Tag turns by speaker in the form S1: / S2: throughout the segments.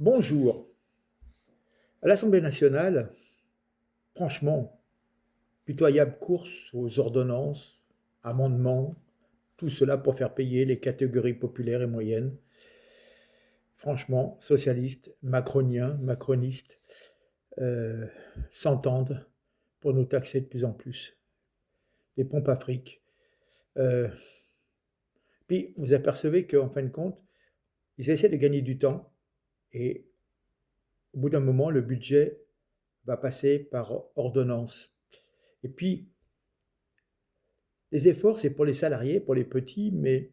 S1: Bonjour. À l'Assemblée nationale, franchement, pitoyable course aux ordonnances, amendements, tout cela pour faire payer les catégories populaires et moyennes. Franchement, socialistes, macroniens, macronistes euh, s'entendent pour nous taxer de plus en plus. Les pompes à fric. Euh, Puis vous apercevez qu'en fin de compte, ils essaient de gagner du temps et au bout d'un moment, le budget va passer par ordonnance. Et puis, les efforts, c'est pour les salariés, pour les petits, mais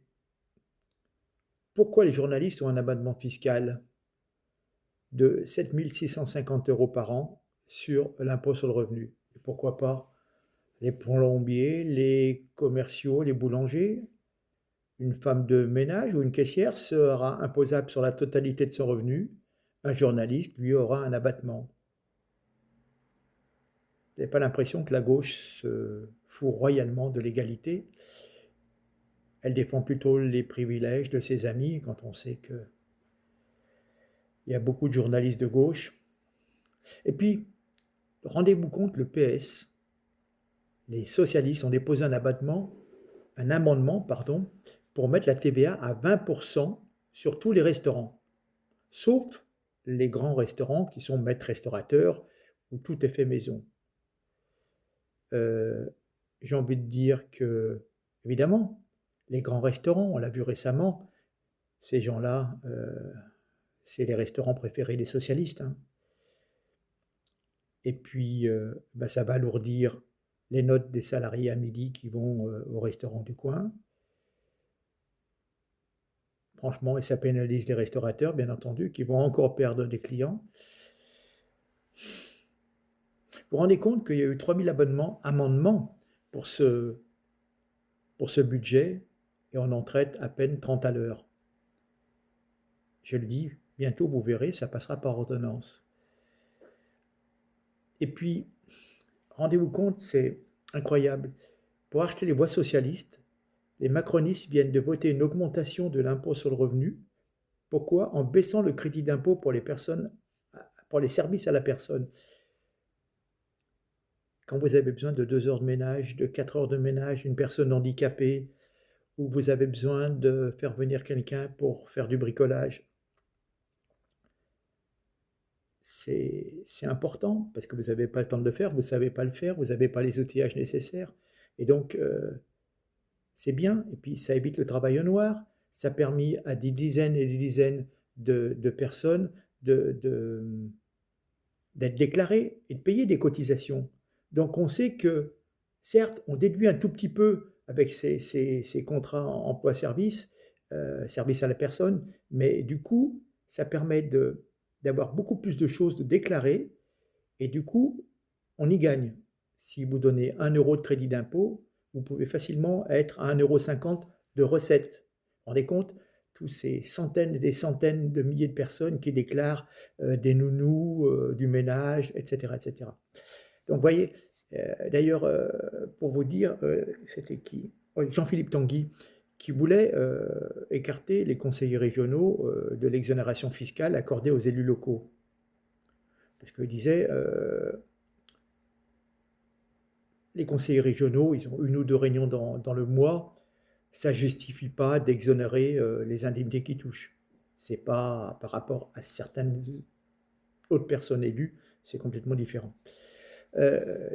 S1: pourquoi les journalistes ont un abattement fiscal de 7 650 € par an sur l'impôt sur le revenu? Et pourquoi pas les plombiers, les commerciaux, les boulangers? Une femme de ménage ou une caissière sera imposable sur la totalité de son revenu. Un journaliste, lui, aura un abattement. Vous n'avez pas l'impression que la gauche se fout royalement de l'égalité? Elle défend plutôt les privilèges de ses amis quand on sait qu'il y a beaucoup de journalistes de gauche. Et puis, rendez-vous compte, le PS, les socialistes ont déposé un amendement, pour mettre la TVA à 20% sur tous les restaurants, sauf les grands restaurants qui sont maîtres restaurateurs où tout est fait maison. Euh, j'ai envie de dire que, évidemment, les grands restaurants, on l'a vu récemment, ces gens-là, c'est les restaurants préférés des socialistes, hein. Et puis, ça va alourdir les notes des salariés à midi qui vont au restaurant du coin. Franchement, et ça pénalise les restaurateurs, bien entendu, qui vont encore perdre des clients. Vous vous rendez compte qu'il y a eu 3000 amendements pour ce budget et on en traite à peine 30 à l'heure. Je le dis, bientôt vous verrez, ça passera par ordonnance. Et puis, rendez-vous compte, c'est incroyable. Pour acheter les voix socialistes, les macronistes viennent de voter une augmentation de l'impôt sur le revenu. Pourquoi? En baissant le crédit d'impôt pour les personnes, pour les services à la personne. Quand vous avez besoin de 2 heures de ménage, de 4 heures de ménage, une personne handicapée, ou vous avez besoin de faire venir quelqu'un pour faire du bricolage, c'est important parce que vous n'avez pas le temps de le faire, vous ne savez pas le faire, vous n'avez pas les outillages nécessaires. Et donc, c'est bien. Et puis, ça évite le travail au noir. Ça a permis à des dizaines et des dizaines de personnes d'être déclarées et de payer des cotisations. Donc, on sait que, certes, on déduit un tout petit peu avec ces contrats emploi-service, service à la personne, mais du coup, ça permet d'avoir beaucoup plus de choses de déclarer et du coup, on y gagne. Si vous donnez 1 € de crédit d'impôt, vous pouvez facilement être à 1,50 € de recettes. Vous vous rendez compte? Tous ces centaines et des centaines de milliers de personnes qui déclarent des nounous, du ménage, etc., etc. Donc, vous voyez, d'ailleurs, pour vous dire, c'était qui? Oui, Jean-Philippe Tanguy, qui voulait écarter les conseillers régionaux de l'exonération fiscale accordée aux élus locaux. Parce qu'il disait, les conseillers régionaux, ils ont 1 ou 2 réunions dans le mois, ça ne justifie pas d'exonérer les indemnités qu'ils touchent. C'est pas par rapport à certaines autres personnes élues, c'est complètement différent.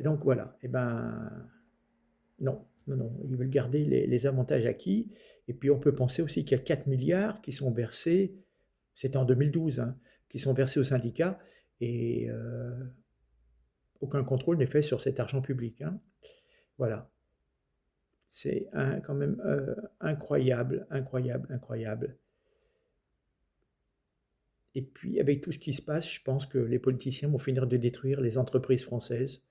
S1: Donc voilà, et ben non, non, non, ils veulent garder les avantages acquis. Et puis on peut penser aussi qu'il y a 4 milliards qui sont versés, c'était en 2012, hein, qui sont versés aux syndicats et aucun contrôle n'est fait sur cet argent public, hein. Voilà. C'est quand même incroyable, incroyable, incroyable. Et puis, avec tout ce qui se passe, je pense que les politiciens vont finir de détruire les entreprises françaises,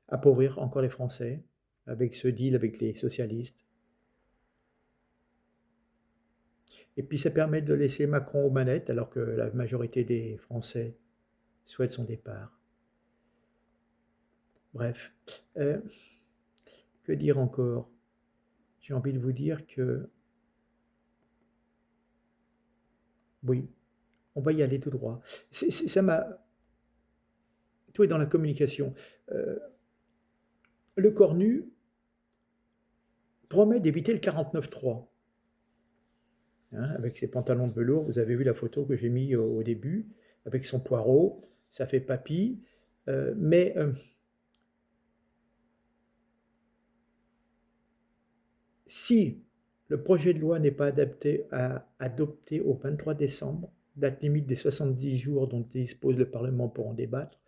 S1: appauvrir encore les Français, avec ce deal avec les socialistes. Et puis, ça permet de laisser Macron aux manettes, alors que la majorité des Français souhaitent son départ. Bref, euh, que dire encore? J'ai envie de vous dire que, oui, on va y aller tout droit. Ça m'a... Toi, dans la communication, le Cornu promet d'éviter le 49.3. Hein, avec ses pantalons de velours, vous avez vu la photo que j'ai mis au début, avec son poireau, ça fait papy, mais si le projet de loi n'est pas adopté au 23 décembre, date limite des 70 jours dont dispose le Parlement pour en débattre,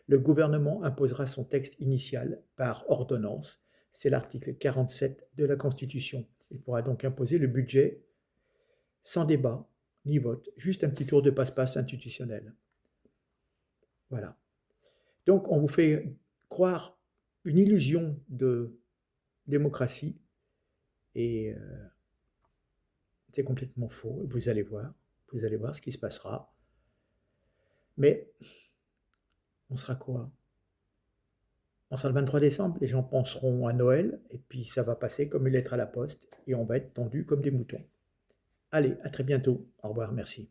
S1: le gouvernement imposera son texte initial par ordonnance. C'est l'article 47 de la Constitution. Il pourra donc imposer le budget sans débat ni vote, juste un petit tour de passe-passe institutionnel. Voilà. Donc on vous fait croire une illusion de démocratie et c'est complètement faux. Vous allez voir ce qui se passera. Mais on sera quoi? On sera le 23 décembre, les gens penseront à Noël, et puis ça va passer comme une lettre à la poste, et on va être tendus comme des moutons. Allez, à très bientôt. Au revoir, merci.